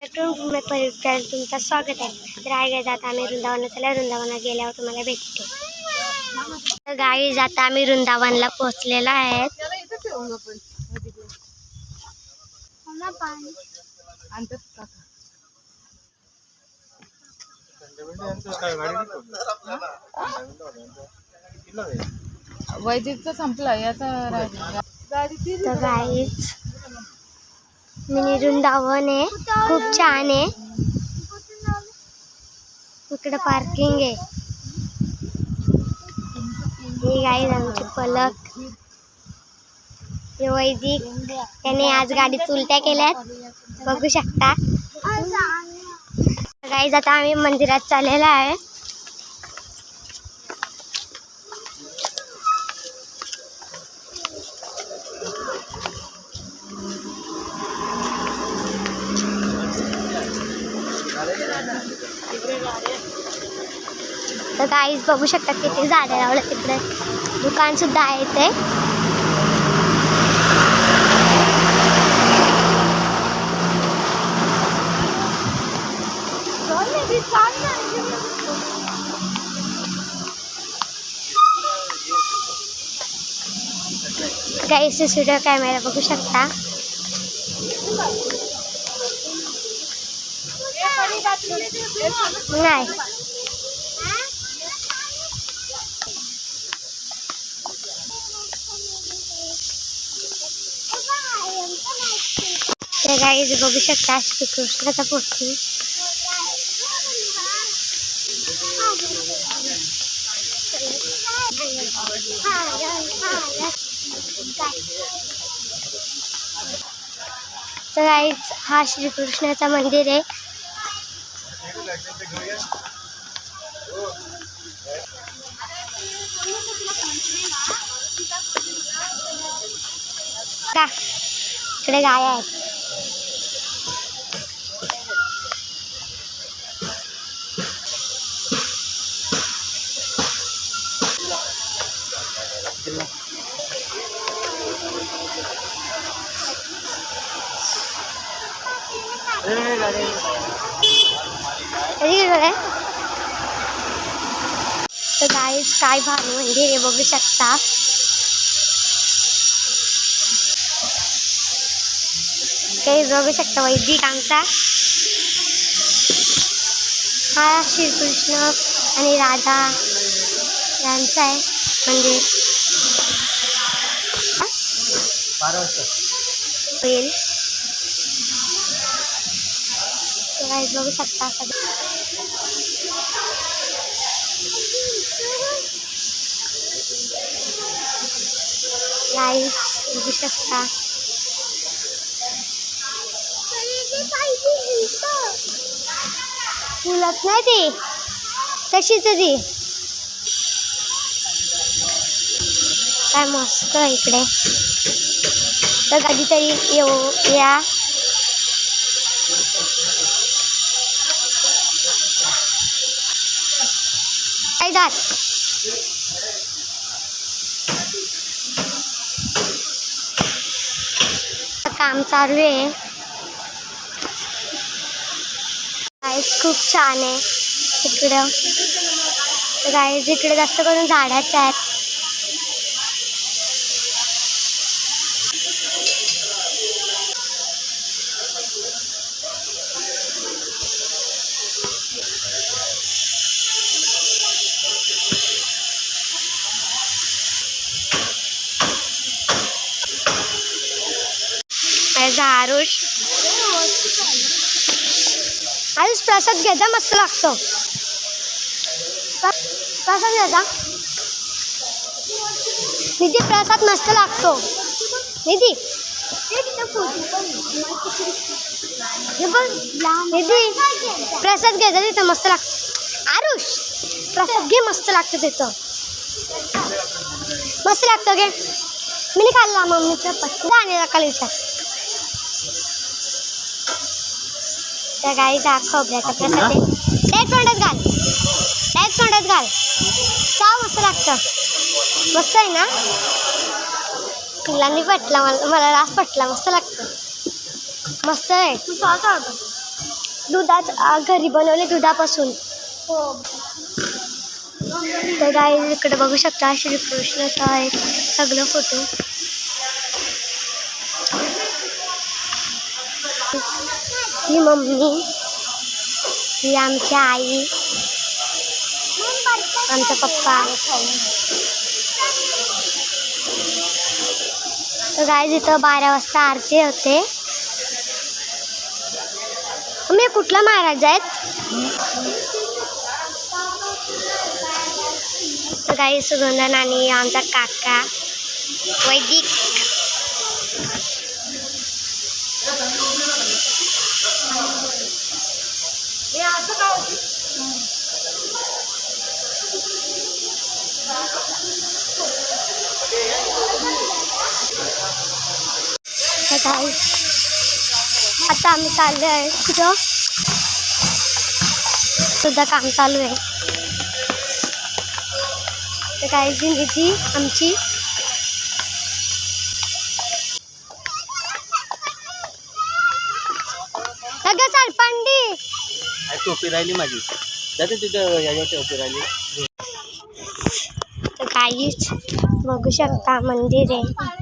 तुमचं स्वागत आहे. तर आई जाता आम्ही वृंदावनाला गेल्यावर तुम्हाला भेटते. तर गाई जाता आम्ही वृंदावनला पोहोचलेला आहे. वैदिकचं संपलं याचा तर गाईच मिनी वृंदावन आहे, खूप छान आहे. इकडे पार्किंग आहे. ही गाई आमची पलक, हे वैदिक त्याने आज गाडीत उलट्या केल्यात, बघू शकता. गाईज आता आम्ही मंदिरात चाललेला आहे. तर गाईज बघू शकता किती झाडे लावलं. तिकडे दुकान सुद्धा आहे ते. गाईज व्हिडिओ कॅमेरा बघू शकता. नाही तर गाईज बघू शकता श्रीकृष्णाचा पोथी. तर गाईज हा श्रीकृष्णाचा मंदिर आहे. का इकडे गाय आहेत. तर गाईज काय भारी मंदिर आहे बघू शकता. काही बघू शकता वैदिक आमचा. हा श्रीकृष्ण आणि राधा यांचा आहे मंदिर. होईल गाईज बघू शकता. गाईज बघू शकता. फुलत नाही ती तशीच ती. काय मस्त इकडे. तर कधीतरी येऊ या. काय जात काम चालू आहे. खूप छान आहे इकडं. गाईज इकडे जास्त करून झाडाच्या आहेत. आरुष आरुष प्रसाद घ्यायचा, मस्त लागतो प्रसाद घ्यायचा. निधी प्रसाद मस्त लागतो. निधी निधी प्रसाद घ्यायचा तिथं मस्त लागतो. आरुष प्रसाद घे, मस्त लागतं तिथं, मस्त लागतं घे. मी नाही खाल्ला मम्मीचा पत्ता आणि कालीचा. त्या गाईचा खोबऱ्याचा प्रसाद आहे. डायरेक्ट तोंडात घाल, डायरेक्ट तोंडात घाल. चाव मस्त लागतं. मस्त आहे ना. तुला नाही पटला, मला रास पटला. मस्त लागतं, मस्त आहे. तू घरी बनवले दुधापासून. तर गाईज इकडे बघू शकता श्रीकृष्णाचा एक सगळं फोटो. ही मम्मी, ही आमची आई, आमचा पप्पा. तर गाईज इथं 12 वाजता आरती होते. मी कुठला महाराज आहेत? तर गाईज सुगंधन आणि आमचा काका वैदिक. आता आम्ही चाललो आहे कुठं, सुद्धा काम चालू आहे. तर काही जी निधी आमची सरपंडी टोपी राहिली माझी, जाते तिथं याच्यावर टोपी राहिली. तर काहीच बघू शकता मंदिर आहे.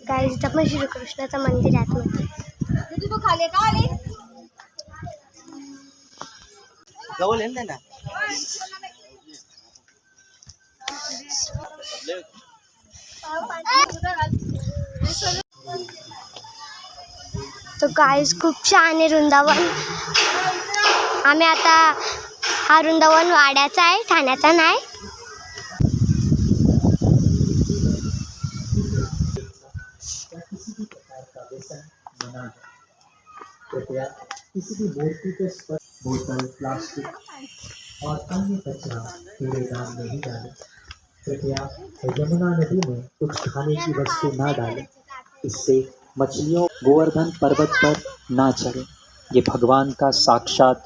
गाईज इथं पण श्रीकृष्णाचं मंदिर आहे आतमध्ये. गवल आहे ना. तो गाईज खूप छान आहे वृंदावन. आम्ही आता हा वृंदावन वाड्याचा आहे, ठाण्याचा नाही. कृपया किसी भी मूर्ति को स्पर्श, बोतल, प्लास्टिक और अन्य कचरा कूड़ेदान में नहीं डालें. कृपया यमुना नदी में कुछ खाने की वस्तु ना डालें. इससे मछलियों गोवर्धन पर्वत पर ना चढ़ें. ये भगवान का साक्षात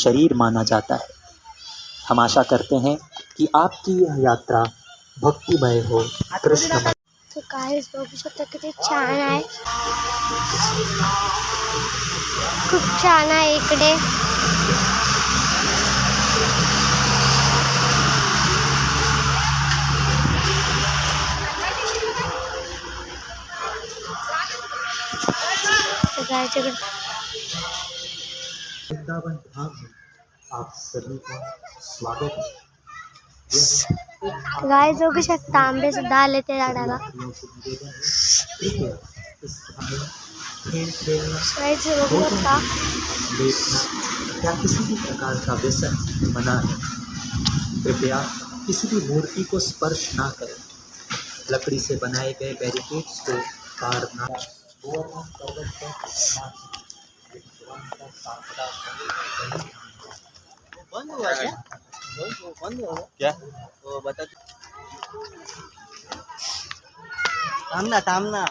शरीर माना जाता है. हम आशा करते हैं कि आपकी यह यात्रा भक्तिमय हो, कृष्णमय. तो गाईज बघू शकता किती छान आहे, खूप छान आहे इकडे. वृंदावन धाम में आप सभी का स्वागत है. गाईज बघू शकता आंबे सुद्धा आले ते झाडाला. कृपया इस धाम खेल खेलना, गाईज बघू शकता देखना या किसी भी प्रकार का व्यसन मना है. कृपया किसी भी मूर्ति को स्पर्श ना करें. लकड़ी से बनाए गए बैरिकेड्स को पार ना. गोवर्धन पर्वत पर ना चढ़ें. भगवान का साक्षात बंद हुआ क्या? बंद हुआ क्या? वो बता. थांबना.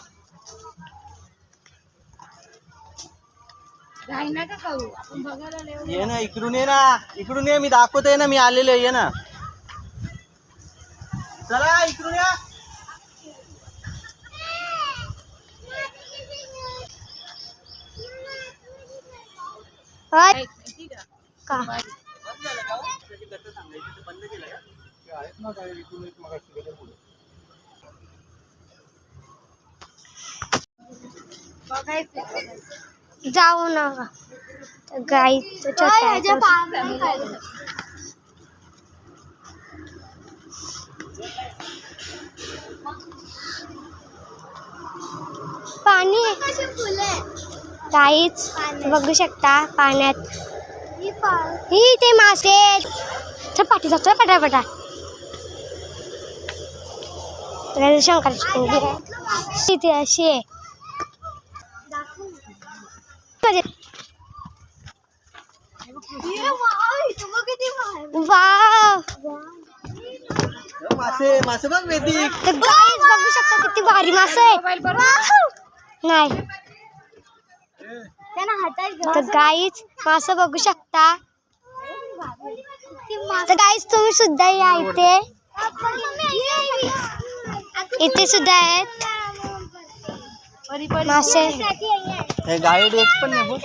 ये ना इकडून ये, मी दाखवतोय ना, मी आलेलो आहे ना. चला इकडून या. का जाऊ नका. गाई तो छोटा आहे. पाणी काहीच बघू शकता पाण्यात. ही ते मासे चपाटी जातो पटापटा. शंकराची पिंडी आहे तिथे अशी आहे. वाव, मासे बघ वेदिक. तर गाईज बघू शकता किती भारी मासे आहे. नाही तर गाईज मासे बघू शकता. तर गाईज तुम्ही सुद्धा या इथे. इथे सुद्धा आहेत मासे. हे गाईड एक पण नाही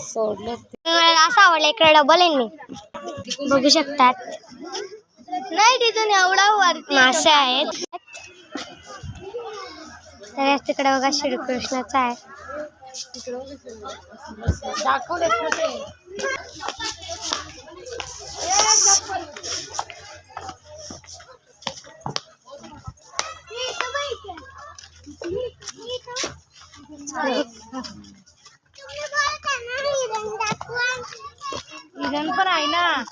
सोडलं मला असं आवडलं, इकडे डबल आहे मी. बघू शकतात नाही तिथून एवढा वरती मासे आहेत. तर तिकडे बघा श्रीकृष्णाचा आहे. दाखवले हिरण पण आहे ना.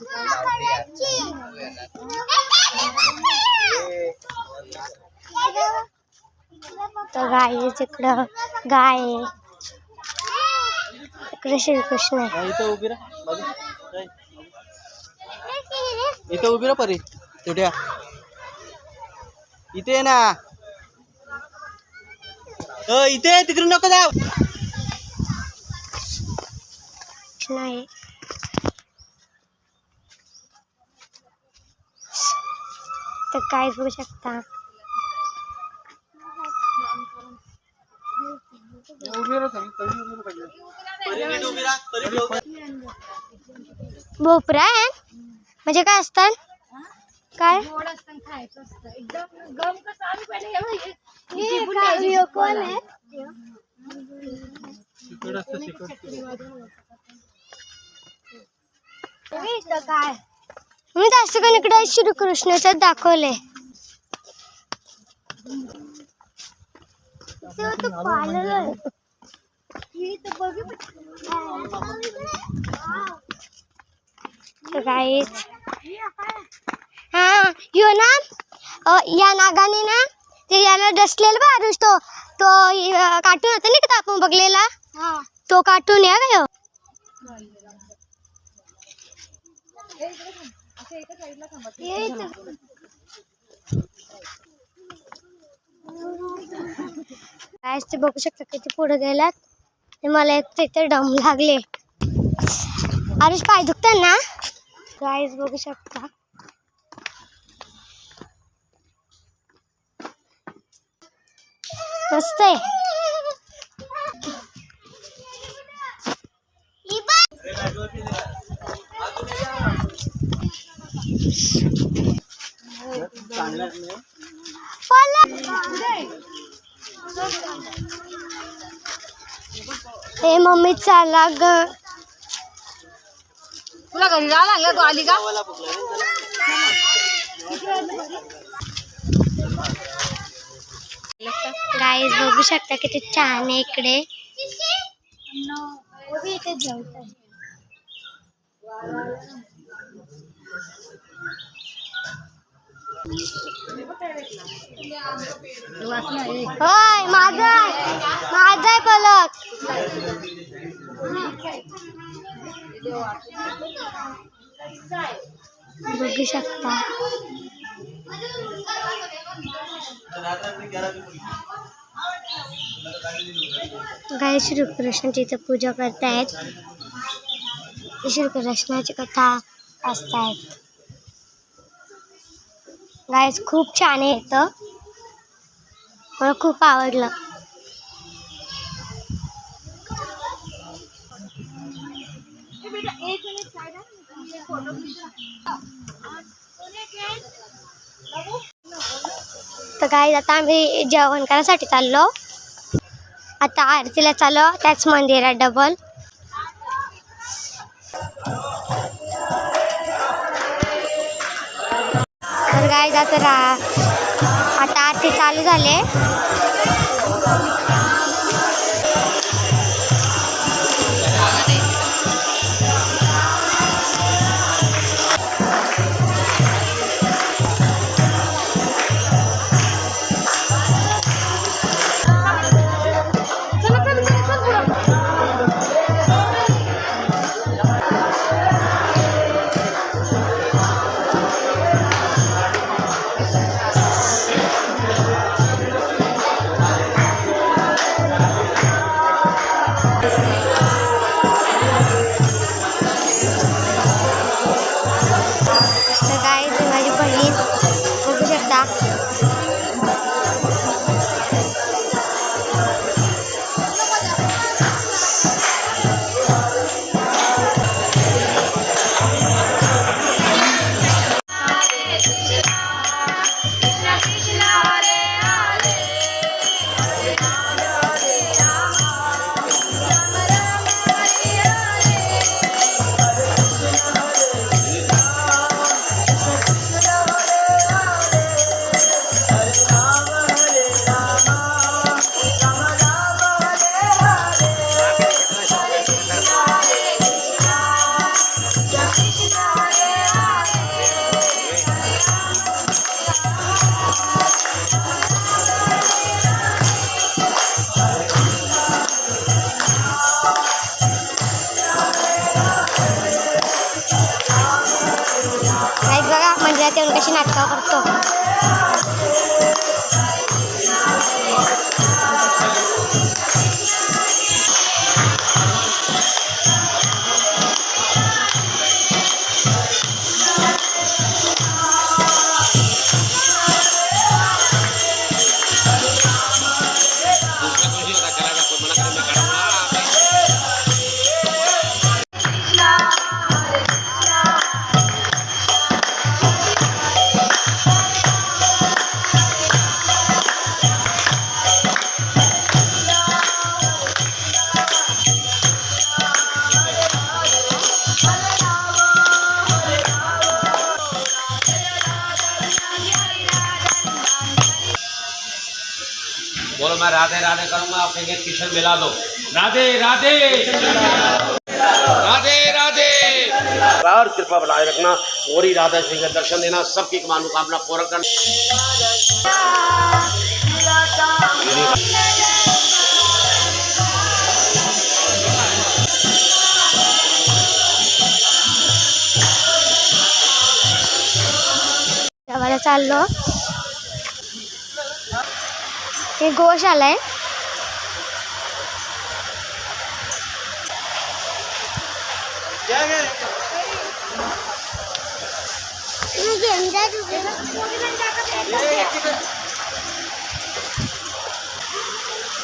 तर गाय इकडं गाय आहे, इकडे श्रीकृष्ण आहे. इथं उभी राहा बाजू. इथं उभी राहा परी तुट्या इथे आहे ना. इथे तिकडे नको जाऊ. नाही तर काय बघू शकता. भोपळा आहे म्हणजे काय असतात काय. कोण आहे काय मी जास्त करून इकडे श्रीकृष्णाचं दाखवले. हा यो ना या नागाने ना ते याला डसलेलं बा आरुष तो तो कार्टून होता नाही का आपण बघलेला तो कार्टून या का काय ते बघू शकता किती पुढे गेलात. मला एक तिथे दम लागले. आरुष पाय दुखतात ना गाईस बघू शकता. मस्त आहे. हे मम्मी चाला ग. तुला घरी जावं लागलं. तू आली का. गाईस बघू शकता किती छान आहे इकडे. होय माझा आहे पलक. बघू शकता गाय श्रीकृष्णाची इथे पूजा करतायत. श्रीकृष्णाची कथा असतायत. गायस खूप छान आहे इथं. मला खूप आवडलं. तर गाईस आता आम्ही जेवण करायसाठी चाललो. आता आरतीला चाललो त्याच मंदिरात डबल. तर गाईस आता आरती चालू झाले. बोलो मैं राधे राधे करूंगा, आप कहेंगे किशन मिला दो। राधे राधे राधे राधे। और कृपा बनाए रखना, गौरी राधा सिंह का दर्शन देना, सबकी मनोकामना पूर्ण करना। गावाला चाललो. हे गोशाला आहे.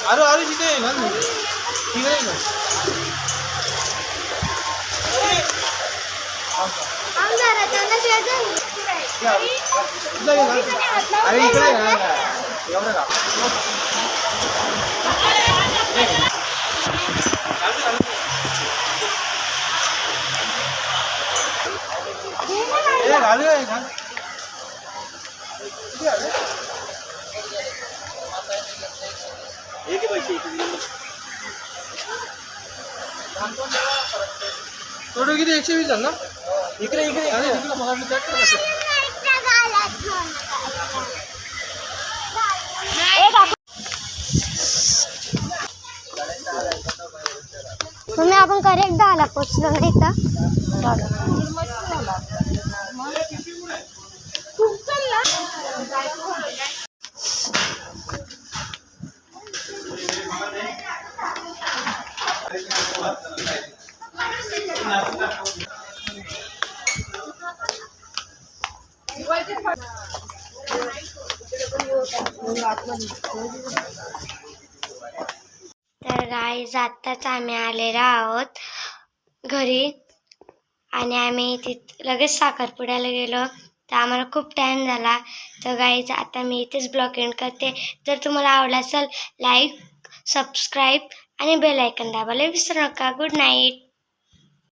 आरो आरो तिथे घाल ना. ठीक आहे ना. अरे इकडे एवढं का घालू घाल. एक पैसे थोडं किती 120 झालं ना. इकडे इकडे अरे इकडे मला चेक कर. तुम्ही आपण करेक्ट 10ला पोचलो नाही का. तर गाईज आत्ताच आम्ही आलेलो आहोत घरी आणि आम्ही लगेच साखरपुड्याला गेलो. तर आम्हाला खूप टाईम झाला. तर गाईज आता मी इथेच ब्लॉग एंड करते. जर तुम्हाला आवडला असेल लाईक, सबस्क्राईब आणि बेल आयकॉन दाबायला विसरू नका. Good night.